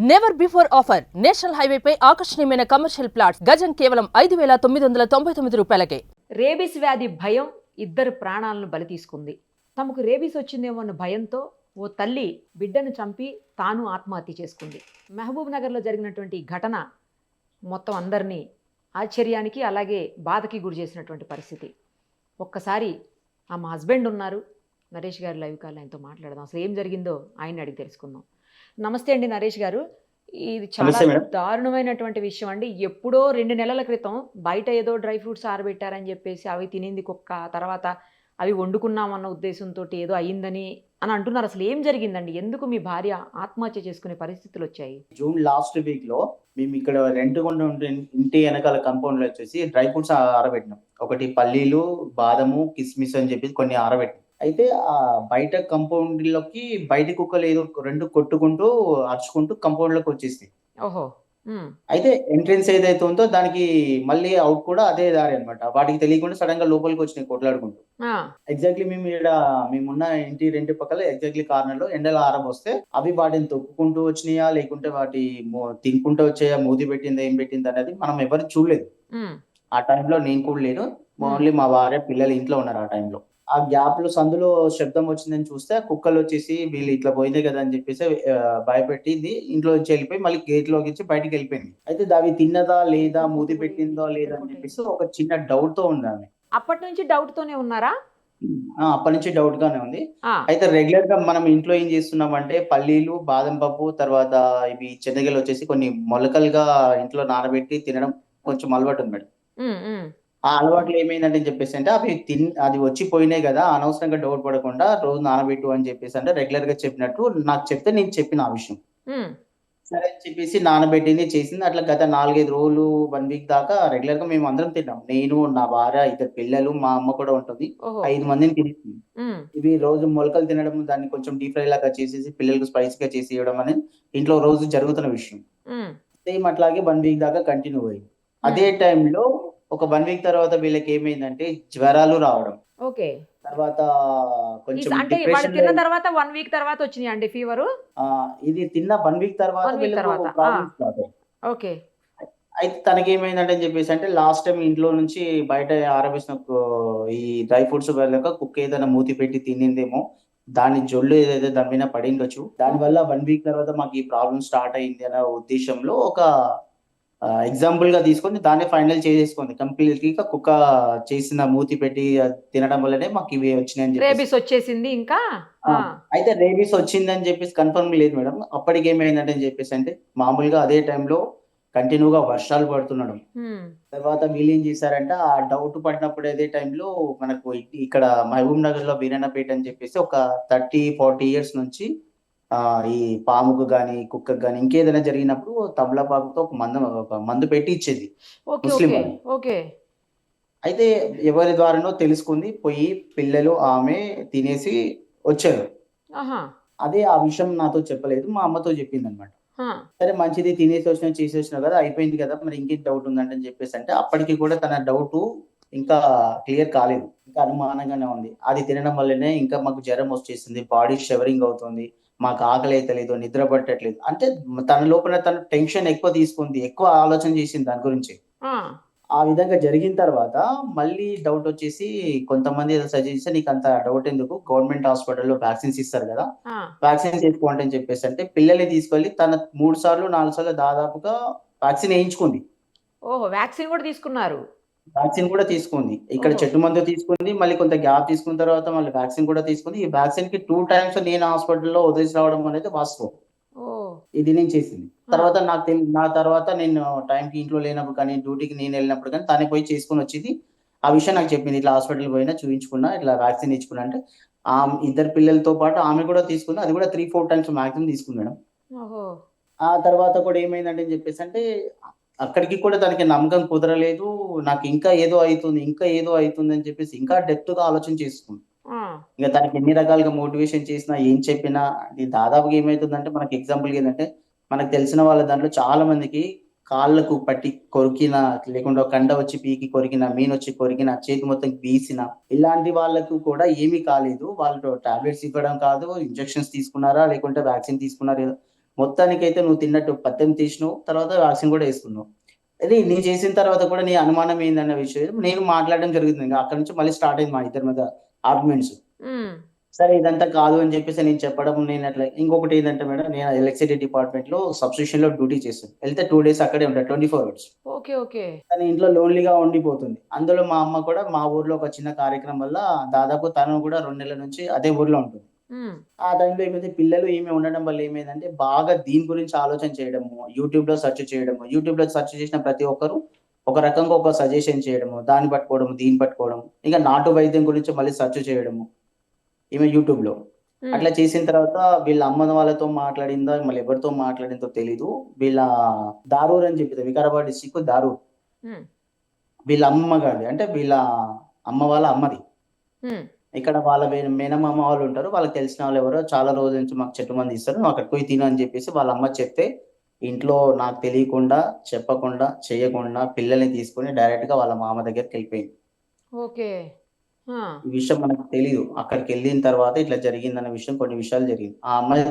Never before offer national హైవేపై ఆకర్షణీయమైన commercial plots గజం కేవలం 5,999 రూపాయలకే. రేబీస్ వ్యాధి భయం ఇద్దరు ప్రాణాలను బలి తీసుకుంది. తమకు రేబీస్ వచ్చిందేమో అన్న భయంతో ఓ తల్లి బిడ్డను చంపి తాను ఆత్మహత్య చేసుకుంది. మహబూబ్ నగర్లో జరిగినటువంటి ఈ ఘటన మొత్తం అందరినీ ఆశ్చర్యానికి అలాగే బాధకి గురి చేసినటువంటి పరిస్థితి. ఒక్కసారి మా హస్బెండ్ ఉన్నారు, నరేష్ గారు లైవ్ కాల్, ఆయనతో మాట్లాడదాం. అసలు ఏం జరిగిందో ఆయన అడిగి తెలుసుకుందాం. నమస్తే అండి నరేష్ గారు. ఇది చాలా దారుణమైనటువంటి విషయం అండి. ఎప్పుడో 2 నెలల క్రితం బయట ఏదో డ్రై ఫ్రూట్స్ ఆరబెట్టారని చెప్పేసి అవి తినింది కుక్క, తర్వాత అవి వండుకున్నామన్న ఉద్దేశంతో ఏదో అయ్యిందని అని అంటున్నారు. అసలు ఏం జరిగిందండి? ఎందుకు మీ భార్య ఆత్మహత్య చేసుకునే పరిస్థితులు వచ్చాయి? జూన్ లాస్ట్ వీక్ లో మేము ఇక్కడ రెంట్ కొండ ఇంటి వెనకాల కంపౌండ్ లో వచ్చేసి డ్రై ఫ్రూట్స్ ఆరబెట్టినాం. ఒకటి పల్లీలు, బాదము, కిస్మిస్ అని చెప్పి కొన్ని ఆరబెట్టినాం. అయితే ఆ బయట కంపౌండ్ లోకి బయట కుక్కలు ఏదో 2 కొట్టుకుంటూ అరుచుకుంటూ కంపౌండ్ లోకి వచ్చేస్తాయి. ఓహో. అయితే ఎంట్రెన్స్ ఏదైతే ఉందో దానికి మళ్ళీ అవుట్ కూడా అదే దారి అనమాట. వాటికి తెలియకుండా సడన్ గా లోపలికి వచ్చినాయి కొట్లాడుకుంటూ. ఎగ్జాక్ట్లీ మేమున్న ఇంటి రెండు పక్కల ఎగ్జాక్ట్లీ కార్నర్ లో ఎండలు ఆరబోస్తే అవి వాటిని తొక్కుకుంటూ వచ్చినాయా లేకుంటే వాటి తినుకుంటూ వచ్చాయా, మూతి పెట్టిందా ఏం పెట్టింది అనేది మనం ఎవరు చూడలేదు. ఆ టైంలో నేను కూడా లేను, ఓన్లీ మా భార్య పిల్లలు ఇంట్లో ఉన్నారు ఆ టైంలో. ఆ గ్యాప్ లో సందులో శబ్దం వచ్చిందని చూస్తే కుక్కలు వచ్చేసి వీళ్ళు ఇట్లా పోయిందే కదా అని చెప్పేసి భయపెట్టింది. ఇంట్లో నుంచి వెళ్ళిపోయి మళ్ళీ గేట్ లోకి బయటికి వెళ్ళిపోయింది. అయితే అవి తిన్నదా లేదా, మూతి పెట్టిందో లేదా అని చెప్పేసి ఒక చిన్న డౌట్ తో ఉంది ఆమె. అప్పటి నుంచి డౌట్ తోనే ఉన్నారా? అప్పటి నుంచి డౌట్ గానే ఉంది. అయితే రెగ్యులర్ గా మనం ఇంట్లో ఏం చేస్తున్నామంటే పల్లీలు, బాదం పప్పు, తర్వాత ఇవి శనగలు వచ్చేసి కొన్ని మొలకలుగా ఇంట్లో నానబెట్టి తినడం కొంచెం అలవాటు ఉంది మేడం. ఆ అలవాట్లు ఏమైందంటే చెప్పేసి అంటే అది వచ్చిపోయినాయి కదా, అనవసరంగా డౌట్ పడకుండా రోజు నానబెట్టు అని చెప్పేసి అంటే రెగ్యులర్ గా చెప్పినట్టు నాకు చెప్తే నేను చెప్పిన ఆ విషయం. సరే అని చెప్పేసి నానబెట్టింది చేసింది. అట్లా గత 4-5 రోజులు 1 వీక్ దాకా రెగ్యులర్ గా మేము అందరం తిన్నాం. నేను, నా భార్య, 2 పిల్లలు, మా అమ్మ కూడా ఉంటుంది. 5 మందిని తినేసింది. ఇవి రోజు మొలకలు తినడం, దాన్ని కొంచెం డీప్ ఫ్రై లాగా చేసేసి పిల్లలకు స్పైసీగా చేసి ఇవ్వడం అనేది ఇంట్లో రోజు జరుగుతున్న విషయం. సేమ్ అట్లాగే 1 వీక్ దాకా కంటిన్యూ అయ్యింది. అదే టైంలో ఒక 1 వీక్ తర్వాత వీళ్ళకి ఏమైందంటే జ్వరాలు రావడం. ఓకే. తర్వాత కొంచెం అంటే వాళ్ళు తిన్న తర్వాత 1 వీక్ తర్వాత వచ్చినాయి అండి ఫీవర్? ఇది తిన్న 1 వీక్ తర్వాత ప్రాబ్లమ్స్ స్టార్ట్ అయ్యాయి. ఓకే. అయితే తనకి ఏమైందంటే చెప్పేసి అంటే లాస్ట్ టైం ఇంట్లో నుంచి బయట ఆరబేసిన ఈ డ్రై ఫ్రూట్స్ వెళ్ళక కుక్క ఏదైనా మూతి పెట్టి తినిందేమో, దాని జొల్లు ఏదైతే దాని మీద పడిండొచ్చు. దానివల్ల 1 వీక్ తర్వాత మాకు ఈ ప్రాబ్లమ్ స్టార్ట్ అయింది అనే ఉద్దేశంలో ఒక ఎగ్జాంపుల్ గా తీసుకొని దాన్ని ఫైనల్ చేసేసుకుంది. కంప్లీట్ గా కుక్క చేసిన మూతి పెట్టి తినడం వల్లనే మాకు ఇవి వచ్చినాయని రేబీస్ వచ్చేసింది. ఇంకా అయితే రేబీస్ వచ్చిందని చెప్పేసి కన్ఫర్మ్ లేదు మేడం. అప్పటికి ఏమైందంటే చెప్పేసి అంటే మామూలుగా అదే టైంలో కంటిన్యూగా వర్షాలు పడుతున్నాడు. తర్వాత వీళ్ళు ఏం చేశారంటే ఆ డౌట్ పడినప్పుడు అదే టైంలో మనకు ఇక్కడ మహబూబ్ నగర్ లో వీరన్నపేట అని చెప్పేసి ఒక 30-40 ఇయర్స్ నుంచి ఈ పాముకు గాని, కుక్కకు గాని ఇంకేదైనా జరిగినప్పుడు తమలపాకుతో ఒక మందు పెట్టి ఇచ్చేది ముస్లిం వాళ్ళు. ఓకే. అయితే ఎవరి ద్వారానో తెలుసుకుంది, పోయి పిల్లలు ఆమె తినేసి వచ్చారు. అదే ఆ విషయం నాతో చెప్పలేదు, మా అమ్మతో చెప్పింది అనమాట. సరే మంచిది, తినేసి వచ్చినా చేసేసినా కదా, అయిపోయింది కదా, మరి ఇంకేం డౌట్ ఉందంటే చెప్పేసి అంటే అప్పటికి కూడా తన డౌట్ ఇంకా క్లియర్ కాలేదు, ఇంకా అనుమానంగానే ఉంది. అది తినడం వల్లనే ఇంకా మాకు జ్వరం వచ్చేసింది, బాడీ షివరింగ్ అవుతుంది, మాకు ఆకలి అయితే లేదు, నిద్ర పట్టట్లేదు అంటే తన లోపల తన టెన్షన్ ఎక్కువ తీసుకుంది, ఎక్కువ ఆలోచన చేసింది దాని గురించి. ఆ విధంగా జరిగిన తర్వాత మళ్ళీ డౌట్ వచ్చేసి కొంతమంది సజెస్ట్ చేస్తే నీకు అంత డౌట్ ఎందుకు, గవర్నమెంట్ హాస్పిటల్లో వ్యాక్సిన్స్ ఇస్తారు కదా, వ్యాక్సిన్స్ వేసుకోండి అని చెప్పేసి అంటే పిల్లల్ని తీసుకెళ్లి తన 3 సార్లు 4 సార్లు దాదాపుగా వ్యాక్సిన్ వేయించుకుంది. ఓహో, వ్యాక్సిన్ కూడా తీసుకున్నారు? వ్యాక్సిన్ కూడా తీసుకుంది. ఇక్కడ చెట్టు మందు తీసుకుంది, మళ్ళీ కొంత గ్యాప్ తీసుకున్న తర్వాత మళ్ళీ వ్యాక్సిన్ కూడా తీసుకుంది. ఈ వ్యాక్సిన్ కి 2 టైమ్స్ నేను హాస్పిటల్లో వదిలేసి రావడం అనేది వాస్తవం. ఇది నేను చేసింది. తర్వాత నా తర్వాత నేను టైంకి ఇంట్లో లేనప్పుడు కానీ, డ్యూటీకి నేను వెళ్ళినప్పుడు కానీ తనే పోయి చేసుకుని వచ్చింది. ఆ విషయం నాకు చెప్పింది, ఇట్లా హాస్పిటల్ పోయినా చూపించుకున్నా, ఇట్లా వ్యాక్సిన్ ఇచ్చుకున్నా అంటే 2 పిల్లలతో పాటు ఆమె కూడా తీసుకుంది. అది కూడా 3-4 టైమ్స్ మాక్సిమం తీసుకుంది మేడం. ఆ తర్వాత కూడా ఏమైందంటే చెప్పేసి అంటే అక్కడికి కూడా తనకి నమ్మకం కుదరలేదు. నాకు ఇంకా ఏదో అవుతుంది అని చెప్పేసి ఇంకా డెప్త్ గా ఆలోచన చేసుకుంది. ఇంకా తనకి ఎన్ని రకాలుగా మోటివేషన్ చేసినా, ఏం చెప్పినా అది దాదాపుగా ఏమైతుందంటే మనకి ఎగ్జాంపుల్ ఏంటంటే మనకు తెలిసిన వాళ్ళ దాంట్లో చాలా మందికి కాళ్ళకు పట్టి కొరికిన, లేకుండా కండ వచ్చి పీకి కొరికిన, మీనొచ్చి కొరికిన, చేతి మొత్తం గీసిన, ఇలాంటి వాళ్ళకు కూడా ఏమీ కాలేదు. వాళ్ళు టాబ్లెట్స్ ఇవ్వడం కాదు, ఇంజెక్షన్స్ తీసుకున్నారా లేకుంటే వ్యాక్సిన్ తీసుకున్నారా మొత్తానికైతే నువ్వు తిన్నట్టు పత్యం తీసినావు, తర్వాత వ్యాక్సిన్ కూడా వేసుకున్నావు. అది నేను చేసిన తర్వాత కూడా నీ అనుమానం ఏందన్న విషయం నేను మాట్లాడడం జరుగుతుంది. ఇంకా అక్కడి నుంచి మళ్ళీ స్టార్ట్ అయింది మా ఇద్దరి మధ్య ఆర్గ్యుమెంట్స్. ఉమ్, సరే ఇదంతా కాదు అని చెప్పేసి నేను చెప్పడం, నేను అట్లా ఇంకొకటి ఏంటంటే మేడం, నేను ఎలక్ట్రిసిటీ డిపార్ట్మెంట్ లో సబ్స్టిట్యూషన్ లో డ్యూటీ చేస్తాను. వెళ్తే 2 days అక్కడే ఉంటాను, 24 hours. Okay okay. తను ఇంట్లో లోన్లీగా ఉండిపోతుంది. అందులో మా అమ్మ కూడా మా ఊర్లో ఒక చిన్న కార్యక్రమం వల్ల దాదాపు తను కూడా 2 నెలల నుంచి అదే ఊర్లో ఉంటుంది. ఉమ్, ఆ టైంలో ఏమైంది, పిల్లలు ఈమె ఉండడం వల్ల ఏమైందంటే బాగా దీని గురించి ఆలోచన చేయడము, యూట్యూబ్ లో సెర్చ్ చేయడము, యూట్యూబ్ లో సెర్చ్ చేసిన ప్రతి ఒక్కరు ఒక రకంగా ఒక సజెషన్ చేయడము, దాన్ని పట్టుకోవడము, దీన్ని పట్టుకోవడం, ఇంకా నాటు వైద్యం గురించి మళ్ళీ సెర్చ్ చేయడము ఈమె యూట్యూబ్ లో. ఉమ్, అట్లా చేసిన తర్వాత వీళ్ళ అమ్మ వాళ్ళతో మాట్లాడిందో మళ్ళీ ఎవరితో మాట్లాడిందో తెలీదు. వీళ్ళ దారూర్ అని చెప్పి వికారాబాద్ డిస్టిక్ దారూర్, ఉమ్, వీళ్ళ అమ్మ గారి అంటే వీళ్ళ అమ్మ వాళ్ళ అమ్మది. ఉమ్. ఇక్కడ వాళ్ళ మేనమామ వాళ్ళు ఉంటారు, వాళ్ళకి తెలిసిన వాళ్ళు ఎవరో చాలా రోజుల నుంచి మాకు చెట్టు మంది ఇస్తారు, నువ్వు అక్కడికి పోయి తిను అని చెప్పేసి వాళ్ళ అమ్మ చెప్తే, ఇంట్లో నాకు తెలియకుండా చెప్పకుండా చేయకుండా పిల్లల్ని తీసుకొని డైరెక్ట్ గా వాళ్ళ మామ దగ్గరికి వెళ్ళిపోయింది. ఓకే. ఆ, ఈ విషయం మనకు తెలీదు. అక్కడికి వెళ్ళిన తర్వాత ఇట్లా జరిగిందన్న విషయం, కొన్ని విషయాలు జరిగింది. ఆ అమ్మాయి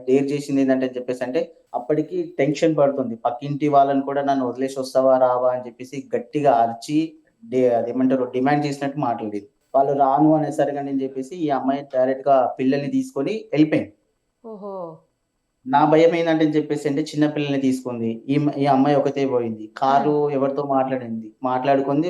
డేర్ చేసింది ఏంటంటే చెప్పేసి అంటే అప్పటికి టెన్షన్ పడుతుంది. పక్కింటి వాళ్ళని కూడా నన్ను వదిలేసి వస్తావా రావా అని చెప్పేసి గట్టిగా అరిచి అదేమంటారు డిమాండ్ చేసినట్టు మాట్లాడేది. వాళ్ళు రాను అనేసరిగా నేను చెప్పేసి ఈ అమ్మాయి డైరెక్ట్ గా పిల్లల్ని తీసుకొని వెళ్ళిపోయింది. ఓహో. నా భయం ఏంటంటే చెప్పేసి అంటే చిన్న పిల్లల్ని తీసుకుంది, ఈ అమ్మాయి ఒకతే పోయింది, కారు ఎవరితో మాట్లాడుకుంది,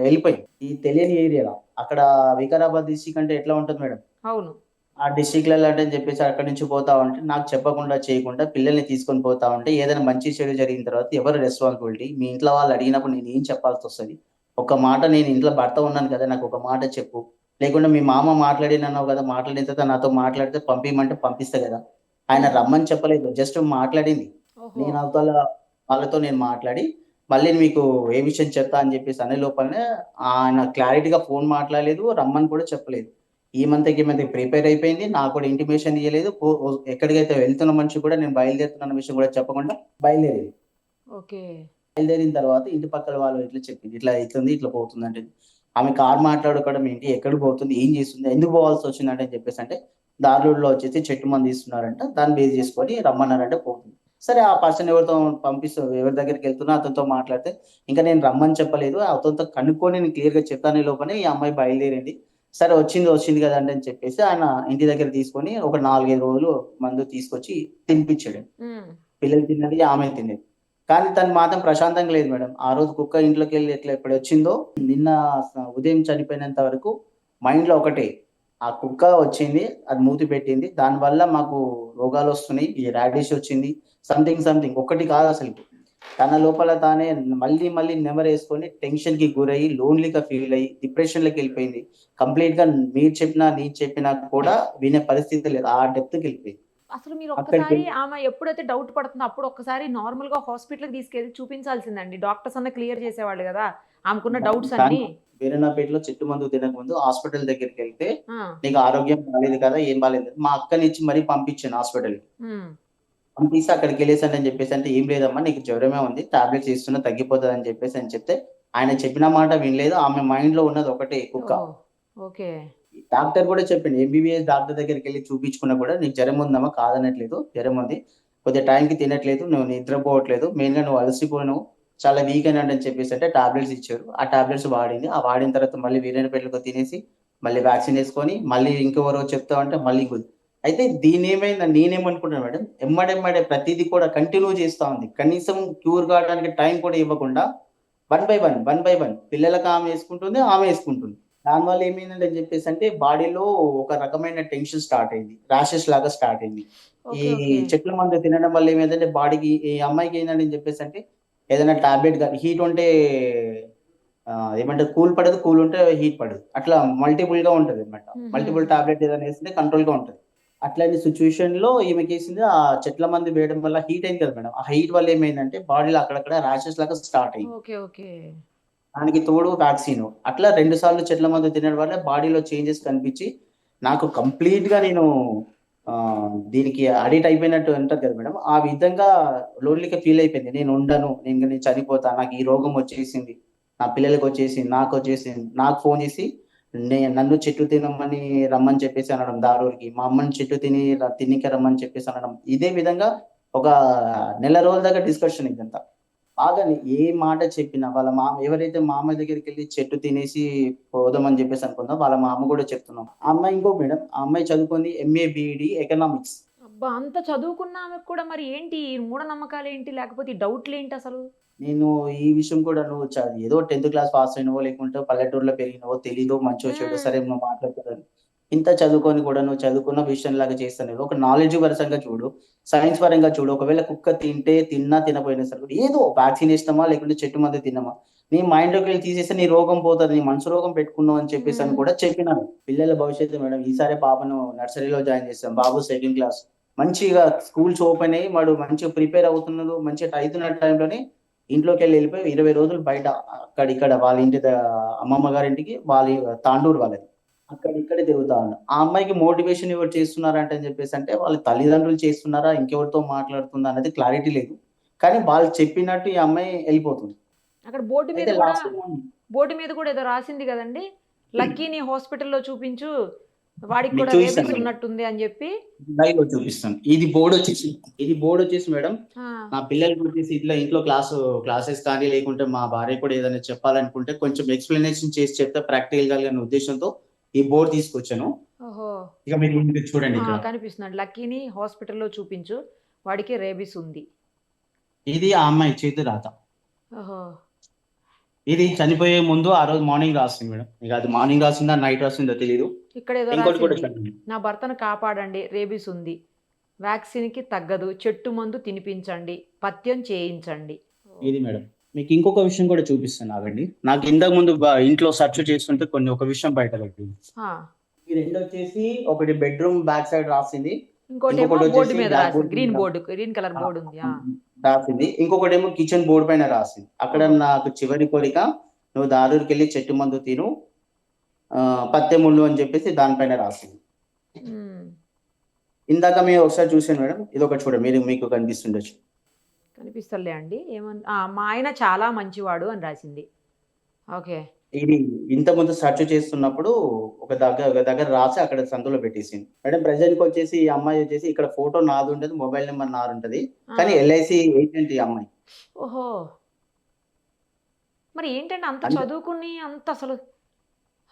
వెళ్ళిపోయింది. ఈ తెలియని ఏరియాలో అక్కడ వికారాబాద్ డిస్టిక్ అంటే ఎట్లా ఉంటుంది మేడం, అవును. ఆ డిస్టిక్లలో అంటే చెప్పేసి అక్కడి నుంచి పోతా ఉంటే నాకు చెప్పకుండా చేయకుండా పిల్లల్ని తీసుకొని పోతా ఉంటే ఏదైనా మంచి చెడు జరిగిన తర్వాత ఎవరు రెస్పాన్సిబిలిటీ? మీ ఇంట్లో వాళ్ళు అడిగినప్పుడు నేను ఏం చెప్పాల్సి వస్తుంది? ఒక మాట, నేను ఇంట్లో భర్త ఉన్నాను కదా, నాకు ఒక మాట చెప్పు. లేకుండా మీ మామ మాట్లాడినన్నావు కదా, మాట్లాడిన తర్వాత నాతో మాట్లాడితే పంపించమంటే పంపిస్తా కదా. ఆయన రమ్మని చెప్పలేదు, జస్ట్ మాట్లాడింది. ఓహో. నేను అవతల వాళ్ళతో నేను మాట్లాడి మళ్ళీ మీకు ఏ విషయం చెప్తా అని చెప్పేసి అనే లోపలనే ఆయన క్లారిటీగా ఫోన్ మాట్లాడలేదు, రమ్మని కూడా చెప్పలేదు. ఈ మంత్ ప్రిపేర్ అయిపోయింది, నాకు కూడా ఇంటిమేషన్ ఇవ్వలేదు. ఎక్కడికైతే వెళ్తున్న మనిషి కూడా నేను బయలుదేరుతున్న విషయం కూడా చెప్పకుండా బయలుదేరింది. ఓకే. బయలుదేరిన తర్వాత ఇంటి పక్కల వాళ్ళు ఇట్లా చెప్పింది, ఇట్లా అవుతుంది, ఇట్లా పోతుంది అంటే. ఆమె కార్ మాట్లాడుకోవడం ఏంటి, ఎక్కడికి పోతుంది, ఏం చేస్తుంది, ఎందుకు పోవాల్సి వచ్చిందంటే చెప్పేసి అంటే దారులో వచ్చేసి చెట్టు మంది ఇస్తున్నారంట, దాన్ని బేస్ చేసుకొని రమ్మన్నారంటే పోతుంది. సరే ఆ పర్సన్ ఎవరితో ఎవరి దగ్గరికి వెళ్తున్నా అతనితో మాట్లాడితే, ఇంకా నేను రమ్మని చెప్పలేదు, అతనితో కనుక్కొని నేను క్లియర్ గా చెప్తానే లోపలే ఈ అమ్మాయి బయలుదేరింది. సరే వచ్చింది కదండి అని చెప్పేసి ఆయన ఇంటి దగ్గర తీసుకొని ఒక 4-5 రోజులు మందు తీసుకొచ్చి తినిపించాడు. ఉమ్, పిల్లలు తిన్నది, ఆమె తిన్నది. కానీ తను మాత్రం ప్రశాంతంగా లేదు మేడం. ఆ రోజు కుక్క ఇంట్లోకి వెళ్ళి ఎట్లా ఎప్పుడు వచ్చిందో, నిన్న ఉదయం చనిపోయినంత వరకు మైండ్ లో ఒకటే, ఆ కుక్క వచ్చింది, అది మూతి పెట్టింది, దానివల్ల మాకు రోగాలు వస్తున్నాయి, ఈ రాడిష్ వచ్చింది, సంథింగ్ ఒకటి కాదు అసలు. తన లోపల తానే మళ్ళీ మళ్ళీ నెమరు వేసుకొని టెన్షన్ కి గురయ్యి లోన్లీగా ఫీల్ అయ్యి డిప్రెషన్ లోకి వెళ్ళిపోయింది. కంప్లీట్ గా మీరు చెప్పినా నేను చెప్పినా కూడా వినే పరిస్థితి లేదు, ఆ డెప్త్ కి వెళ్ళిపోయింది. అసలు మీరు అక్కడికి ఒక్కసారి ఆమె ఎప్పుడైతే డౌట్ పడుతుందో అప్పుడు ఒక్కసారి నార్మల్ గా హాస్పిటల్కి తీసుకెళ్ళి చూపించాల్సిందండి. డాక్టర్స్ అన్న క్లియర్ చేసేవాళ్ళు కదా ఆమెకున్న డౌట్స్ అన్ని. వీరన్నపేటలో చెట్టు మందు తినక ముందు హాస్పిటల్ దగ్గరికి వెళ్తే ఆ, నీకు ఆరోగ్యం బాగాలేదు కదా, ఏం బాగాలేదు, మా అక్కని ఇచ్చి మరీ పంపించాను హాస్పిటల్. ఉమ్, పంపిస్తే అక్కడికి వెళ్ళేసాను అని చెప్పేసి అంటే ఏం లేదమ్మా నీకు జ్వరమే ఉంది, టాబ్లెట్స్ ఇస్తున్నా తగ్గిపోతుంది అని చెప్పేసి అని చెప్తే ఆయన చెప్పిన మాట వినలేదు. ఆమె మైండ్ లో ఉన్నది ఒకటే కుక్క. ఓ, ఓకే. డాక్టర్ కూడా చెప్పింది, ఎంబీబీఎస్ డాక్టర్ దగ్గరికి వెళ్ళి చూపించుకున్నా కూడా నీకు జ్వరం ఉందమ్మా, కాదనట్లేదు, జ్వరం ఉంది, కొద్దిగా టైంకి తినట్లేదు, నువ్వు నిద్రపోవట్లేదు, మెయిన్ గా నువ్వు అలసిపోయినావు, చాలా వీక్ అని చెప్పేసి అంటే టాబ్లెట్స్ ఇచ్చారు. ఆ టాబ్లెట్స్ వాడింది. ఆ వాడిన తర్వాత మళ్ళీ వీరేణపేటలో తినేసి మళ్ళీ వ్యాక్సిన్ వేసుకొని మళ్ళీ ఇంకెవరో చెప్తామంటే మళ్ళీ అయితే దీని ఏమైంది, నేనేమనుకుంటున్నాను మేడం, ఎమ్మడెమ్మడే ప్రతిదీ కూడా కంటిన్యూ చేస్తా ఉంది. కనీసం క్యూర్ కావడానికి టైం కూడా ఇవ్వకుండా 1 by 1 పిల్లలకు ఆమె వేసుకుంటుంది, ఆమె వేసుకుంటుంది. దానివల్ల ఏమైందంటే చెప్పేసి అంటే బాడీలో ఒక రకమైన టెన్షన్ స్టార్ట్ అయింది, ర్యాషెస్ లాగా స్టార్ట్ అయింది. ఈ ఓకే. ఓకే. చెట్ల మందు తినడం వల్ల ఏమైందంటే బాడీకి, ఈ అమ్మాయికి ఏంటంటే చెప్పేసి అంటే ఏదైనా టాబ్లెట్ కానీ హీట్ ఉంటే ఏమంటే కూల్ ఉంటే హీట్ పడదు, అట్లా మల్టిపుల్ గా ఉంటది అనమాట. మల్టిపుల్ టాబ్లెట్ ఏదైనా వేస్తే కంట్రోల్ గా ఉంటది. అట్లాంటి సిచ్యువేషన్ లో ఈమెకి వేసింది, ఆ చెట్ల మంది వేయడం వల్ల హీట్ అయింది కదా మేడం, ఆ హీట్ వల్ల ఏమైందంటే బాడీలో అక్కడక్కడ ర్యాషెస్ లాగా స్టార్ట్ అయింది. ఓకే. ఓకే. దానికి తోడు వ్యాక్సిన్, అట్లా 2 సార్లు చెట్ల మందు తినడం వల్ల బాడీలో చేంజెస్ కనిపించి నాకు కంప్లీట్ గా నేను ఆ దీనికి అడిక్ట్ అయిపోయినట్టు అంటారు కదా మేడం, ఆ విధంగా లోన్లీగా ఫీల్ అయిపోయింది. నేను ఉండను, నేను చనిపోతా, నాకు ఈ రోగం వచ్చేసింది, నా పిల్లలకి వచ్చేసింది, నాకు వచ్చేసింది. నాకు ఫోన్ చేసి నన్ను చెట్టు తినమని రమ్మని చెప్పేసి అనడం దారూరికి, మా అమ్మని చెట్టు తిన్నిక రమ్మని చెప్పేసి అనడం. ఇదే విధంగా ఒక నెల రోజుల దాకా డిస్కషన్ ఇదంతా. బాగా ఏ మాట చెప్పినా వాళ్ళ ఎవరైతే మామ దగ్గరికి వెళ్ళి చెట్టు తినేసి పోదామని చెప్పేసి అనుకుందాం, వాళ్ళ మామ కూడా చెప్తున్నాం. ఆ అమ్మాయి ఇంకో మేడం, ఆ అమ్మాయి చదువుకుంది ఎంఏ బిఈడి ఎకనామిక్స్. అబ్బా! అంత చదువుకున్న ఆమెకు కూడా మరి ఏంటి ఈ మూఢనమ్మకాలేంటి? లేకపోతే ఈ డౌట్‌లేంటి అసలు? నేను ఈ విషయం కూడా నువ్వు ఏదో 10th క్లాస్ పాస్ అయినవో, లేకుంటే పల్లెటూరులో పెరిగినవో తెలీదో మంచో చెడో హ్మ్. సరే నువ్వు మాట్లాడుతున్నాను. ఇంత చదువుకొని కూడా నువ్వు చదువుకున్న విషయంలాగా చేస్తాను. ఒక నాలెడ్జ్ పరంగా చూడు, సైన్స్ పరంగా చూడు. ఒకవేళ కుక్క తింటే తిన్నా తినపోయినా సరే కూడా ఏదో వ్యాక్సిన్ ఇస్తామా లేకుంటే చెట్టు మందు తిన్నామా, నీ మైండ్‌లోకి వెళ్ళి తీసేస్తే నీ రోగం పోతది. నీ మనసు రోగం పెట్టుకున్నావు అని చెప్పేసి అని హ్మ్. కూడా చెప్పినాను. పిల్లల భవిష్యత్తు మేడం, ఈసారి పాపను నర్సరీలో జాయిన్ చేసాం. బాబు సెకండ్ క్లాస్. మంచిగా స్కూల్స్ ఓపెన్ అయ్యి వాడు మంచిగా ప్రిపేర్ అవుతున్నాడు. మంచిగా అయితున్న టైంలోనే ఇంట్లోకెళ్ళి వెళ్ళిపోయి 20 రోజులు బయట అక్కడిక్కడ వాళ్ళ ఇంటి అమ్మమ్మ గారింటికి, వాళ్ళ తాండూరు వాళ్ళది. అక్కడిక్కడే తిరుగుతా ఉన్నాడు. ఆ అమ్మాయికి మోటివేషన్ ఎవరు చేస్తున్నారంట అని చెప్పేసంటే, వాళ్ళ తల్లిదండ్రులు చేస్తున్నారా? ఇంకెవరితో మాట్లాడుతుందా? అనేది క్లారిటీ లేదు. కానీ వాళ్ళు చెప్పినట్టు ఈ అమ్మాయి ఎళ్ళిపోతుంది. అక్కడ అయితే లాస్ట్ బోర్డు మీద కూడా ఏదో రాసింది గదండీ! లక్కీని హాస్పిటల్‌లో చూపించు. వాడికి మీకు కూడా చూపిస్తాను రేబీస్ మేడం. ఉన్నట్టుంది అని జెప్పి. లైవ్‌లో చూపిస్తాను. ఇది బోర్డొచ్చేసి మేడం, ఆ! నా పిల్లలకొచ్చేసి ఇట్లా ఇంట్లో క్లాసెస్ కానీ, లేకుంటే మా భార్యకి కూడా ఏదైనా చెప్పాలనుకుంటే కొంచెం ఎక్స్‌ప్లనేషన్ చేసి చెప్తే ప్రాక్టికల్‌గా అనే ఉద్దేశ్యంతో ఈ బోర్డ్ తీసుకొచ్చాను. ఓహో! ఇక మీరు చూడండి ఆ! ఇక్కడ. కనిపిస్తున్నాడు. లక్కీని హాస్పిటల్‌లో చూపించు. వాడికి రేబీస్ ఉంది. ఇది ఆ అమ్మాయి చేతి రాత. ఓహో! ఇది చనిపోయే ముందు ఆ రోజు మార్నింగ్ రాసింది మేడం. ఇక అది మార్నింగ్ రాసిందా, నైట్ రాసిందో తెలీదు. ఇక్కడేదో ఇంకోటి కూడా రాసింది. చదివింది. నా భర్తను కాపాడండి. రేబీస్ ఉంది. వ్యాక్సిన్‌కి తగ్గదు. చెట్టు మందు తినిపించండి. పథ్యం చేయించండి. ఇది మేడం. మీకు ఇంకొక విషయం కూడా చూపిస్తాను ఆగండి. నాకు ఇంతకు ముందు ఇంట్లో సెర్చ్ చేస్తుంటే ఒక విషయం బయటపడింది. ఆ! ఈ రెండొచ్చేసి ఒకటి బెడ్‌రూమ్ బ్యాక్ సైడ్ రాసింది. ఇంకోటేమో బోర్డ్ ఇంకొకటొచ్చేసి మీద బ్లాక్ రాసింది. బోర్డ్ మీద గ్రీన్ కలర్ ఆ! బోర్డ్ ఉంది. ఆ! రాసింది. ఇంకొకటేమో కిచెన్ బోర్డ్ పైన రాసింది. అక్కడ ఓహో! నాకు చివరి కోరిక, నువ్వు దారూరికెళ్ళి చెట్టు మందు తిను, పత్తే ముళ్ళు అని చెప్పేసి దానిపైన రాసింది. హ్మ్. ఇందాక మీరు ఒకసారి చూసాను మేడం. ఇదొకటి చూడండి. మీకు కనిపిస్తుండొచ్చు. కనిపిస్తలే అండి. మా ఆయన చాలా మంచివాడు అని రాసింది. ఓకే. ఇది ఇంతకుముందు సెర్చ్ చేస్తున్నప్పుడు ఒక దగ్గర రాసి అక్కడ సందులో పెట్టేసింది. మేడం ప్రెజెంట్‌కొచ్చేసి ఈ అమ్మాయి వచ్చేసి ఇక్కడ ఫోటో నాదుంటది. మొబైల్ నంబర్ నాదుంటది. ఆ! కానీ ఎల్ఐసి ఏజెంట్ ఈ అమ్మాయి. ఓహో! మరి ఏంటండి అంత అంటే చదువుకుని అంత అసలు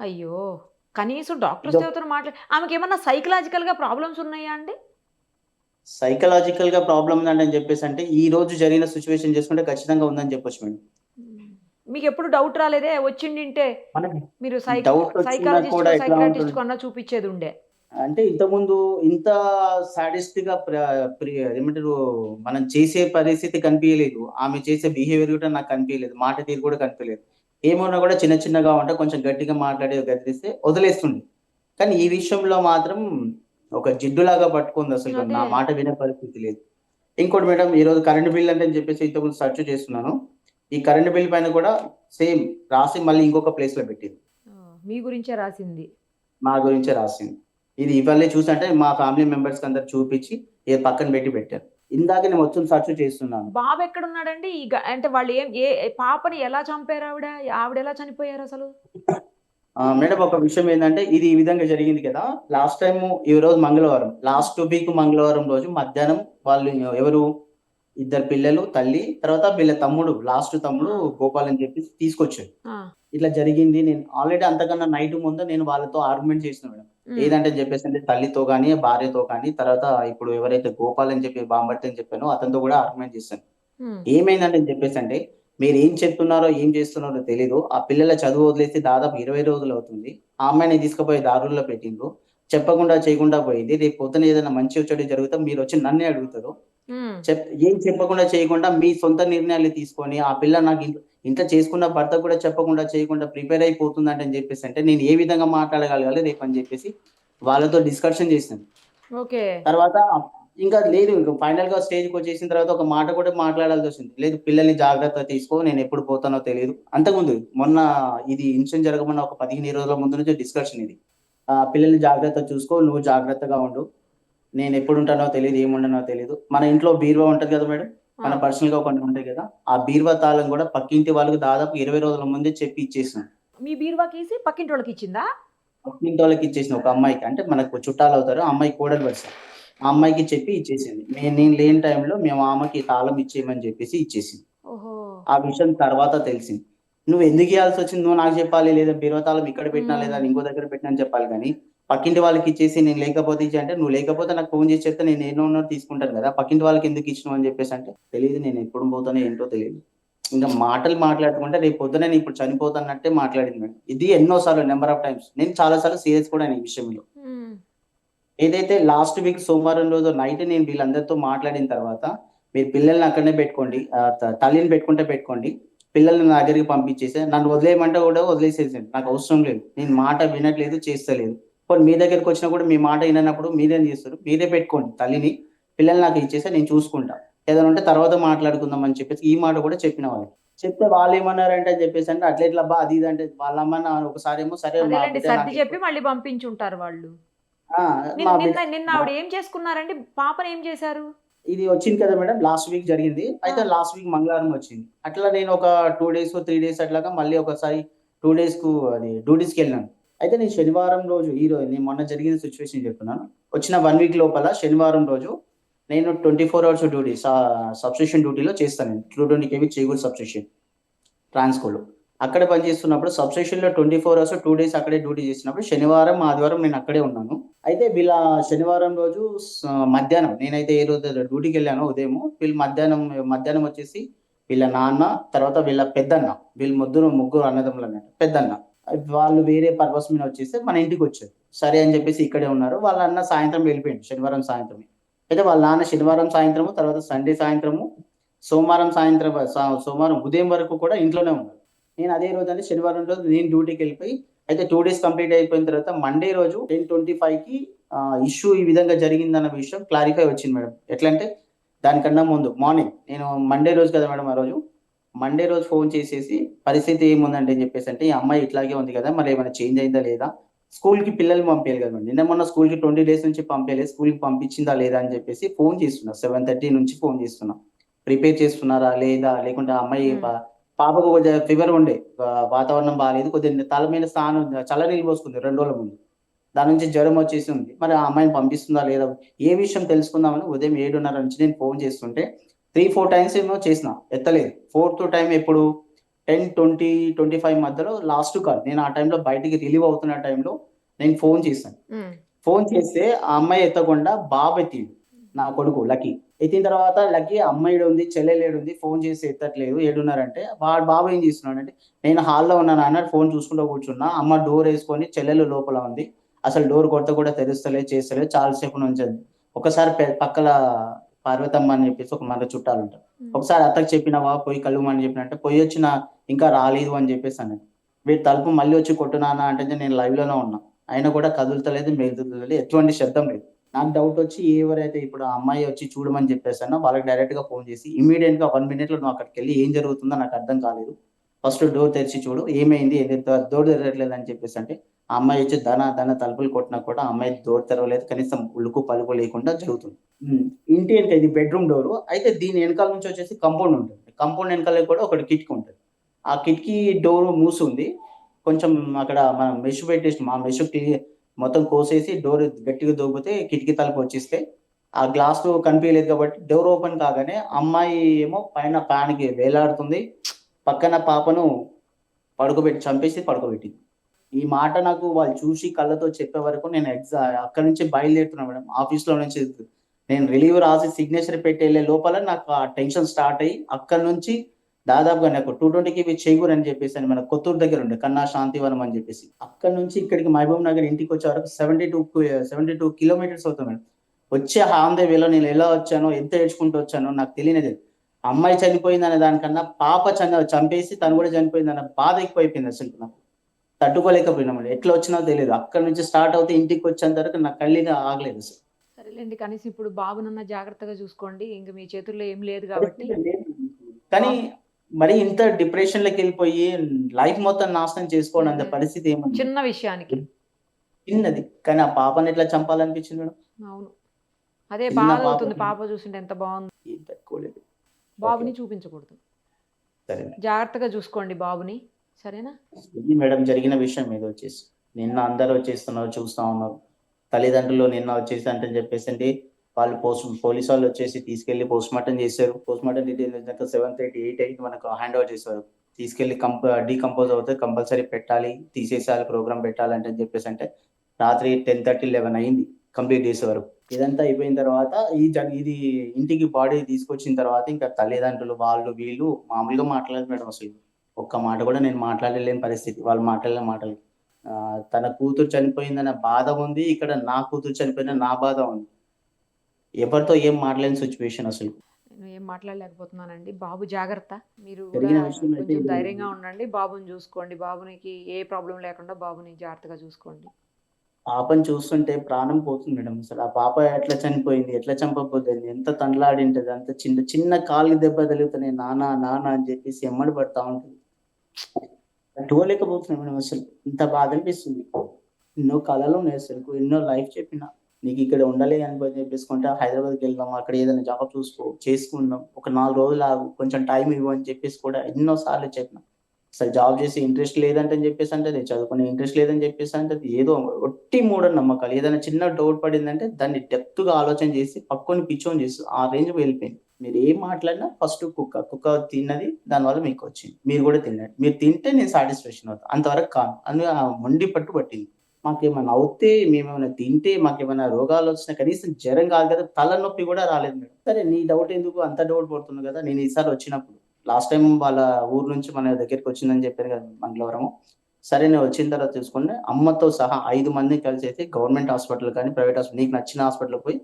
అయ్యో! కనీసం డాక్టర్స్ ఇదో ఎవరితోని ఆమెకేమన్నా సైకలాజికల్‌గా ప్రాబ్లమ్స్ ఉన్నాయా అండి? సైకలాజికల్‌గా ప్రాబ్లమ్ ఉందని చెప్పేసంటే, ఈ రోజు జరిగిన సిట్యుయేషన్ చేసుకుంటే ఖచ్చితంగా ఉందని చెప్పొచ్చు మేడం. హ్మ్. మీకెప్పుడు డౌట్ రాలేదే? వచ్చిండింటే మనకి మీరు డౌటొచ్చినా కూడా సైకాలజిస్ట్‌కో, ఎట్లా ఉంటుంది సైకియాట్రిస్ట్‌కో అన్నా చూపిచ్చేదుండే. అంటే ఇంతకుముందు ఇంత సాడిస్ట్‌గా ఏమంటారు, మనం చేసే పరిస్థితి కనిపియలేదు. ఆమె చేసే బిహేవియర్ కూడా నాకు కనిపియలేదు. మాట తీరు కూడా కనిపియలేదు. ఏమున్నా కూడా చిన్న చిన్నగా ఉంటే కొంచెం గట్టిగా మాట్లాడి గద్దిస్తే వదిలేస్తుంది. కానీ ఈ విషయంలో మాత్రం ఒక జిడ్డులాగా పట్టుకుందసలు. అదే. నా మాట వినే పరిస్థితి లేదు. ఇంకోటి మేడం, ఈరోజు కరెంట్ బిల్ అంటే అని చెప్పేసి ఇంతకుముందు సెర్చ్ చేస్తున్నాను. ఈ కరెంట్ బిల్ పైన కూడా సేమ్ రాసి మళ్ళీ ఇంకొక ప్లేస్‌లో పెట్టింది. మీ గురించే రాసింది. నా గురించే రాసింది. ఇది ఇవాళే చూసంటే మా ఫ్యామిలీ మెంబర్స్‌కి అందరికి చూపించి పక్కన పెట్టారు. ఇందాక నేను మొత్తం సెర్చ్ చేస్తున్నాను. బాబెక్కడున్నాడండి? అంటే వాళ్ళు పాపని ఎలా చంపారావిడ? ఆవిడెలా చనిపోయారసలు? మేడం ఒక విషయం ఏందంటే, ఇది ఈ విధంగా జరిగింది కదా! లాస్ట్ టైము ఈరోజు మంగళవారం. హ్మ్. లాస్ట్ వీక్ మంగళవారం రోజు మధ్యాహ్నం వాళ్ళు ఎవరు ఇద్దరు పిల్లలు, తల్లి, తర్వాత వీళ్ళ తమ్ముడు, లాస్ట్ తమ్ముడు ఆ! గోపాల్ అని చెప్పేసి తీసుకొచ్చారు. ఆ! ఇట్లా జరిగింది. నేను ఆల్రెడీ అంతకన్నా నైట్ ముందు నేను వాళ్ళతో ఆర్గ్యుమెంట్ చేసిన మేడం. హ్మ్. ఏదంటే చెప్పేసంటే తల్లితో గాని, భార్యతో కానీ, తర్వాత ఇప్పుడు ఎవరైతే గోపాల్ అని చెప్పి బాంబర్తి అని చెప్పానో అతనితో కూడా ఆర్గ్యుమెంట్ చేశాను. హ్మ్. ఏమైందంటే అని చెప్పేసంటే, మీరేం చెప్తున్నారో, ఏం చేస్తున్నారో తెలీదు. ఆ పిల్లల చదువు వదిలేసి దాదాపు 20 రోజులవుతుంది. ఆ అమ్మాయిని తీసుకుపోయి దారుల్లో పెట్టిండ్రు. చెప్పకుండా చేయకుండా పోయింది. రేపు పొద్దున ఏదైనా మంచో చెడో జరిగితే మీరొచ్చి నన్నే అడుగుతారు. హ్మ్. ఏం చెప్పకుండా చేయకుండా మీ సొంత నిర్ణయాలు తీసుకొని, ఆ పిల్ల నాకు ఇంట్లో చేసుకున్న భర్తకు కూడా చెప్పకుండా చేయకుండా ప్రిపేర్ అయిపోతుందంట అని చెప్పేసంటే, నేను ఏ విధంగా మాట్లాడగలగాలి రేపని చెప్పేసి వాళ్ళతో డిస్కషన్ చేశాను. ఓకే. తర్వాత ఇంకా లేదు. ఇంక ఫైనల్‌గా స్టేజ్‌కొచ్చేసిన తర్వాత ఒక మాట కూడా మాట్లాడాల్సొచ్చింది. లేదు, పిల్లల్ని జాగ్రత్తగా తీసుకో. నేనెప్పుడు పోతానో తెలీదు. అంతకుముందు మొన్న ఇది ఇన్సిడెంట్ జరగమన్న ఒక 15 రోజుల ముందు నుంచి డిస్కషన్ ఇది. పిల్లల్ని జాగ్రత్తగా చూసుకో. నువ్వు జాగ్రత్తగా ఉండు. నేనెప్పుడుంటానో తెలీదు. ఏముండనో తెలీదు. మన ఇంట్లో బీరువా ఉంటది కదా మేడం! ఆ! మన పర్సనల్‌గా కొన్ని ఉంటాయి కదా! ఆ బీరువా తాళం కూడా పక్కింటి వాళ్ళకి దాదాపు 20 రోజుల ముందే చెప్పి ఇచ్చేసాను. మీ బీరువా కీసి పక్కింటోళ్ళకిచ్చిందా? పక్కింటోళ్ళకి ఇచ్చేసిన ఒక అమ్మాయికి. అంటే మనకు చుట్టాలవుతారు. ఆ అమ్మాయి కోడలు వరుస. ఆ అమ్మాయికి చెప్పి ఇచ్చేసింది. నేను లేని టైంలో మేము ఆమెకి తాళం ఇచ్చేయమని చెప్పేసి ఇచ్చేసింది. ఓహో! ఆ విషయం తర్వాత తెలిసింది. నువ్వు ఎందుకు ఇయ్యాల్సొచ్చింది? నువ్వు నాకు చెప్పాలి. లేదా బీరువా తాళం ఇక్కడ పెట్టినా లేదా ఇంకో దగ్గర పెట్టినా అని చెప్పాలి గానీ, పక్కింటి వాళ్ళకి ఇచ్చేసి నేను లేకపోతే ఇచ్చేయి అంటే, నువ్వు లేకపోతే నాకు ఫోను చేసి చెప్తే నేను ఏడనో ఉన్నో తీసుకుంటాను గదా! పక్కింటి వాళ్ళకి ఎందుకు ఇచ్చినావు అని చెప్పేసి అంటే, తెలీదు నేను ఎప్పుడు పోతానో ఏంటో తెలీదు. ఇంక మాటలు మాట్లాడుకుంటే రేపు పొద్దున నేను ఇప్పుడు చనిపోతాన్నట్టే మాట్లాడింది మేడం. ఇది ఎన్నో సార్లు నంబర్ ఆఫ్ టైమ్స్. నేను చాలా సార్లు సీరియస్ కూడా అయినా ఈ విషయంలో. హ్మ్. ఏదైతే లాస్ట్ వీక్ సోమవారం రోజు నైట్ నేను వీళ్ళందరితో మాట్లాడిన తర్వాత, మీరు పిల్లల్ని అక్కడనే పెట్టుకోండి. తల్లిని పెట్టుకుంటే పెట్టుకోండి. పిల్లల్ని నా దగ్గరికి పంపించేసేయి. నన్ను వదిలేయమంటే కూడా వదిలేసేసేయండి. నాకు అవసరం లేదు. నేను మాట వినట్లేదు, చేస్తలేదు. పోనీ మీ దగ్గరికొచ్చినా కూడా మీ మాట ఇననప్పుడు మీరేం చేస్తారు? మీరే పెట్టుకోండి తల్లిని. పిల్లల్ని నాకు ఇచ్చేసేయి నేను చూసుకుంటా. ఏదైనా ఉంటే తర్వాత మాట్లాడుకుందాం అని చెప్పేసి ఈ మాట కూడా చెప్పిన వాళ్ళకి. చెప్తే వాళ్ళేమన్నారంటే అని చెప్పేసంటే, "అట్లెట్లబ్బా?" అది ఇది అంటే వాళ్ళమ్మ ఒకసారేమో సరే మా అదేలెండి. బిడ్డ సర్ది చెప్పి నాకెప్పుడు మళ్ళీ పంపించుంటారు వాళ్ళు. ఆ! మా బిడ్డ నిన్న మా ఆవిడ ఏం చేసుకున్నారండి? పాపనేం చేశారు? ఇది వచ్చింది కదా మేడం లాస్ట్ వీక్ జరిగింది. ఆ! అయితే లాస్ట్ వీక్ మంగళవారం వచ్చింది. అట్లా నేను ఒక 2 డేస్, 3 డేస్ అట్లాగా మళ్ళీ ఒకసారి 2 డేస్‌కు అది డ్యూటీస్‌కెళ్ళినాను. అయితే నేను శనివారం రోజు నేను మొన్న జరిగిన సిట్యుయేషన్ చెప్తున్నాను. వచ్చిన 1 వీక్ లోపల శనివారం రోజు నేను 24 అవర్స్ డ్యూటీ సబ్‌స్టిట్యూషన్ డ్యూటీలో చేస్తాను నేను. 220 కేవీ చేగూరు సబ్‌స్టిట్యూషన్ ట్రాన్స్‌కోలో. అక్కడ పనిచేస్తున్నప్పుడు సబ్‌స్టేషన్‌లో 24 అవర్స్ 2 డేస్ అక్కడే డ్యూటీ చేసినప్పుడు శనివారం, ఆదివారం నేను అక్కడే ఉన్నాను. అయితే వీళ్ళ శనివారం రోజు మధ్యాహ్నం నేనైతే ఏ రోజు డ్యూటీకెళ్ళానో ఉదయము, వీళ్ళు మధ్యాహ్నం వచ్చేసి వీళ్ళ నాన్న, తర్వాత వీళ్ళ పెద్దన్న. వీళ్ళు ముగ్గురు అన్నదమ్ములన్నట్టు. పెద్దన్న. వాళ్ళు వేరే పర్పస్ మీద వచ్చేసి మన ఇంటికొచ్చారు. సరే అని చెప్పేసి ఇక్కడే ఉన్నారు. వాళ్ళ అన్న సాయంత్రం వెళ్ళిపోయిండు. శనివారం సాయంత్రమే. అయితే వాళ్ళ నాన్న శనివారం సాయంత్రము, తర్వాత సండే సాయంత్రము, సోమవారం ఉదయం వరకు కూడా ఇంట్లోనే ఉన్నారు. నేను అదే రోజు అంటే శనివారం రోజు నేను డ్యూటీకెళ్ళిపోయి అయితే 2 డేస్ కంప్లీట్ అయిపోయిన తర్వాత మండే రోజు 10:25కి ఇష్యూ ఈ విధంగా జరిగిందన్న విషయం క్లారిఫై వచ్చింది మేడం. ఎట్లంటే దానికన్నా ముందు మార్నింగ్ నేను మండే రోజు కదా మేడం ఆ రోజు. మండే రోజు ఫోను చేసేసి పరిస్థితి ఏముందండి అని చెప్పేసంటే, "ఈ అమ్మాయి ఇట్లాగే ఉంది కదా! మరేమైనా చేంజ్ అయిందా లేదా? స్కూలుకి పిల్లల్ని పంపియాలి కదా మేడం. నిన్న మొన్న స్కూలుకి 20 డేస్ నుంచి పంపియలేదు. స్కూలుకి పంపించిందా లేదా?" అని చెప్పేసి ఫోను చేస్తున్నా. 7:30 నుంచి ఫోను చేస్తున్నా. ప్రిపేర్ చేస్తున్నారా? లేదా? లేకుంటే ఆ అమ్మాయి హ్మ్. పాపకు కొద్దిగా ఫీవర్ ఉండే. వాతావరణం బాలేదు. కొద్దిగా తల మీద స్నానం చల్లనీళ్ళు పోసుకుంది 2 రోజుల ముందు. దాని నుంచి జ్వరం వచ్చేసి ఉంది. మరి ఆ అమ్మాయిని పంపిస్తుందా లేదా? ఏ విషయం తెలుసుకుందామని ఉదయం 7:30 నుంచి నేను ఫోను చేస్తుంటే 3, 4 టైమ్స్ ఏమో చేసినా ఎత్తలేదు. ఫోర్త్ టైమ్ ఎప్పుడు 10, 20, 25 మధ్యలో లాస్ట్ కాల్. నేను ఆ టైంలో బయటికి రిలీవ్ అవుతున్న టైంలో నేను ఫోను చేశాను. హ్మ్. ఫోను చేస్తే ఆ అమ్మాయి ఎత్తకుండా బాబు ఎత్తిండు. నా కొడుకు లక్కీ. ఎత్తిన తర్వాత లక్కీ అమ్మ ఈడుంది, చెల్లెలు ఈడుంది. ఫోను చేసి ఎత్తట్లేదు. ఏడున్నారు అంటే వాడు బాబు ఏం చేస్తున్నాడంటే, "నేను హాల్‌లో ఉన్నా నాన్న ఫోను చూసుకుంటూ కూర్చున్నా. అమ్మ డోరేసుకొని చెల్లెలు లోపల ఉంది. అసలు డోర్ కొడితే కూడా తెరుస్తలేదు, చేస్తలేదు. చాలా సేపు నుంచి అది." ఒకసారి పక్కల పార్వతమ్మ అని చెప్పేసి మన చుట్టాలుంటారు. హ్మ్. ఒకసారి అత్తకి చెప్పినావా పోయి కలువమని చెప్పినంటే, "పొయ్యొచ్చిన ఇంకా రాలేదు" అని చెప్పేసి అన్నది. "వీడు తలుపు మళ్ళీ వచ్చి కొట్టు నాన్న" అంటే నేను లైవ్‌లోనే ఉన్నా. అయినా కూడా కదులుతలేదు, మెదులుతలేదు. ఎటువంటి శబ్దం లేదు. నాకు డౌటొచ్చి ఎవరైతే ఇప్పుడు ఆ అమ్మాయి వచ్చి చూడమని చెప్పేసానో వాళ్ళకి డైరెక్ట్‌గా ఫోను చేసి ఇమ్మీడియేట్‌గా 1 మినిట్‌లో నువ్వు అక్కడికెళ్ళి ఏం జరుగుతుందో నాకు అర్థం కాలేదు. ఫస్ట్ డోర్ తెరిచి చూడు. ఏమైంది? ఏది డోర్ తెరవట్లేదు అని చెప్పేసంటే, ఆ అమ్మాయి వచ్చి ధన తలుపులు కొట్టినా కూడా ఆ అమ్మాయి డోర్ తెరవలేదు. కనీసం ఉలుకు పలుకు లేకుండా జరుగుతుంది. హ్మ్. ఇంటి ఎనక ఇది బెడ్‌రూమ్ డోరు. అయితే దీని ఎనకాల నుంచి వచ్చేసి కాంపౌండ్ ఉంటుంది. కాంపౌండ్ ఎనకాల కూడా ఒకటి కిటికీ ఉంటది. ఆ కిటికీ డోరు మూసుంది. కొంచెం అక్కడ మనం మెష్ పెట్టేసి మా మెష్‌కి మొత్తం కోసేసి డోర్ గట్టిగా దోబితే కిటికీ తలుపు వచ్చేస్తే, ఆ గ్లాసు కనిపియలేదు కాబట్టి డోర్ ఓపెన్ కాగానే అమ్మాయి ఏమో పైన ఫ్యాన్‌కి వేలాడుతుంది. పక్కన పాపను చంపేసి పడుకోబెట్టింది. ఈ మాట నాకు వాళ్ళు చూసి కళ్ళతో చెప్పే వరకు నేను అక్కడి నుంచి బయలుదేరుతున్నా మేడం. ఆఫీస్‌లో నుంచి నేను రిలీవ్ రాసి సిగ్నేచర్ పెట్టి ఎళ్ళే లోపల నాకు ఆ టెన్షన్ స్టార్ట్ అయ్యి అక్కడి నుంచి దాదాపుగా నాకు 220 కేవి చేగూరు అని చెప్పేసి మన కొత్తూరు దగ్గర ఉండే కన్నా శాంతివనం అని చెప్పేసి. అక్కడి నుంచి ఇక్కడికి మహబూబ్ నగర్ ఇంటికొచ్చే వరకు 72 కిలోమీటర్స్ అవుతుంది మేడం. వచ్చే ఆన్ ద వేలో నేను ఎలా వచ్చానో, ఎంత ఏడ్చుకుంటూ వచ్చానో నాకు తెలియనే తెలీదు. అమ్మాయి చనిపోయిందనే దానికన్నా పాప చంపేసి తను కూడా చనిపోయిందన్న బాధ ఎక్కువైపోయింది అసలు నాకు. తట్టుకోలేకపోయినామండి. ఎట్లా వచ్చినో తెలీదు. అక్కడి నుంచి స్టార్ట్ అవుతే ఇంటికొచ్చేంత వరకు నా కళ్ళీగా ఆగలేదసలు. సరేలెండి. కనీసం ఇప్పుడు బాబునన్నా జాగ్రత్తగా చూసుకోండి. ఇంక మీ చేతుల్లో ఏం లేదు గాబట్టి. పరిస్థితి లేదు. కానీ బా మరి ఇంత డిప్రెషన్‌లోకెళ్ళిపోయి లైఫ్ మొత్తం నాశనం చేసుకోవడంత హ్మ్. పరిస్థితి ఏముంది? చిన్న విషయానికి. చిన్నది. కానీ ఆ పాపని ఎట్లా చంపాలనిపించింది మేడం? అవును. అదే చిన్న బాధవుతుంది పాపకి పాప చూసుంటే ఎంత బావుందో. ఏం తట్టుకోలేదు. ఓకే. బాబుని చూపించకూడదు. సరే. జాగ్రత్తగా చూసుకోండి బాబుని. సరేనా? ఇది మేడం జరిగిన విషయం ఇదొచ్చేసి. నిన్న అందరూ వచ్చేస్తున్నారు, చూస్తా ఉన్నారు. తల్లిదండ్రులు నిన్న వచ్చేసి అంటే చెప్పేసండి వాళ్ళు పోలీస్ వాళ్ళు వచ్చేసి తీసుకెళ్లి పోస్ట్ మార్టం చేశారు. పోస్ట్ మార్టం డీటెయిల్స్ వచ్చాక 7:30, 8 అయింది మనకు హ్యాండ్ ఓవర్ చేశారు. తీసుకెళ్లి డీకంపోజ్ అవుతే కంపల్సరీ పెట్టాలి, తీసేసాలి, ప్రోగ్రామ్ పెట్టాలంటే అని చెప్పేసి అంటే రాత్రి 10:30, 11 అయింది కంప్లీట్ చేసే వరకు. ఇదంతా అయిపోయిన తర్వాత ఇది ఇంటికి బాడీ తీసుకొచ్చిన తర్వాత ఇంకా తల్లిదండ్రులు వాళ్ళు వీళ్ళు మామూలుగా మాట్లాడలేదు మేడం. అసలు ఒక్క మాట కూడా నేను మాట్లాడలేని పరిస్థితి. వాళ్ళు మాట్లాడలే మాటలు. తన కూతురు చనిపోయిందన్న బాధ ఉంది, ఇక్కడ నా కూతురు చనిపోయిన నా బాధ ఉంది. ఎవరితో ఏం మాట్లాడలేని సిచ్యువేషన్ అసలు. నేను ఏం మాట్లాడలేకపోతున్నానండి. బాబు జాగ్రత్త. మీరు కూడా జరిగిన విషయం అయితే కొంచెం ఇది. ధైర్యంగా ఉండండి. బాబుని చూసుకోండి. బాబునికి ఏ ప్రాబ్లం లేకుండా బాబుని జాగ్రత్తగా చూసుకోండి. పాపని చూస్తుంటే ప్రాణం పోతుంది మేడం. అసలు ఆ పాప ఎట్లా చనిపోయింది, ఎట్లా చంపబోతుంది, ఎంత తండ్లాడింటది, అంత చిన్న చిన్న కాలు దెబ్బ తగులుతున్నాయి, నానా నానా అని చెప్పేసి ఎమ్మడి పడతా ఉంటుంది. తట్టుకోలేకపోతున్నాను మేడం. అసలు ఇంత బాధ అనిపిస్తుంది. ఎన్నో కళలు ఉన్నాయి అసలు, ఎన్నో లైఫ్ చెప్పిన నీకు ఇక్కడ ఉండలే అని చెప్పేసుకుంటే హైదరాబాద్కి వెళ్దాం, అక్కడ ఏదైనా జాబ్ చేసుకుందాం, ఒక 4 రోజులు ఆగు, కొంచెం టైం ఇవ్వు అని చెప్పేసి కూడా ఎన్నో సార్లు చెప్పిన. అసలు జాబ్ చేసే ఇంట్రెస్ట్ లేదంటే చెప్పేసి అంటే, చదువుకునే ఇంట్రెస్ట్ లేదని చెప్పేసి అంటే, ఏదో ఒట్టి మూఢనమ్మకాలు. ఏదైనా చిన్న డౌట్ పడిందంటే దాన్ని డెప్త్ గా ఆలోచన చేసి పక్కని పిచ్చోని చేసి ఆ రేంజ్ వెళ్ళిపోయింది. మీరు ఏం మాట్లాడినా ఫస్ట్ కుక్క తిన్నది, దానివల్ల మీకు వచ్చింది, మీరు కూడా తినండి, మీరు తింటే నేను సాటిస్ఫాక్షన్ అవుతాను, అంతవరకు కాను అని ఆ మొండి పట్టు పట్టింది. మాకేమైనా అవుతే, మేమేమైనా తింటే, మాకేమైనా రోగాలు వచ్చినా, కనీసం జ్వరం కాదు కదా, తలనొప్పి కూడా రాలేదు మేడం. సరే నీ డౌట్ ఎందుకు, అంత డౌట్ పడుతుంది కదా. నేను ఈసారి వచ్చినప్పుడు లాస్ట్ టైం వాళ్ళ ఊరు నుంచి మన దగ్గరికి వచ్చిందని చెప్పాను కదా మంగళవారం. సరే నేను వచ్చిన తర్వాత చూసుకుంటే అమ్మతో సహా 5 మంది కలిసి అయితే గవర్నమెంట్ హాస్పిటల్ కానీ ప్రైవేట్ హాస్పిటల్, నీకు నచ్చిన హాస్పిటల్ పోయి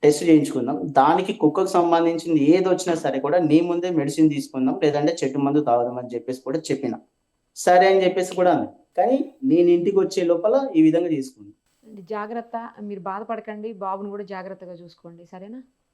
టెస్ట్ చేయించుకుందాం. దానికి కుక్కకు సంబంధించింది ఏది వచ్చినా సరే కూడా నీ ముందే మెడిసిన్ తీసుకుందాం, లేదంటే చెట్టు మందు తాగుదాం అని చెప్పేసి కూడా చెప్పిన. సరే అని చెప్పేసి కూడా అంది. కానీ నేను ఇంటికి వచ్చే లోపల ఈ విధంగా తీసుకుంది. జాగ్రత్త. మీరు బాధపడకండి. బాబుని కూడా జాగ్రత్తగా చూసుకోండి. సరేనా?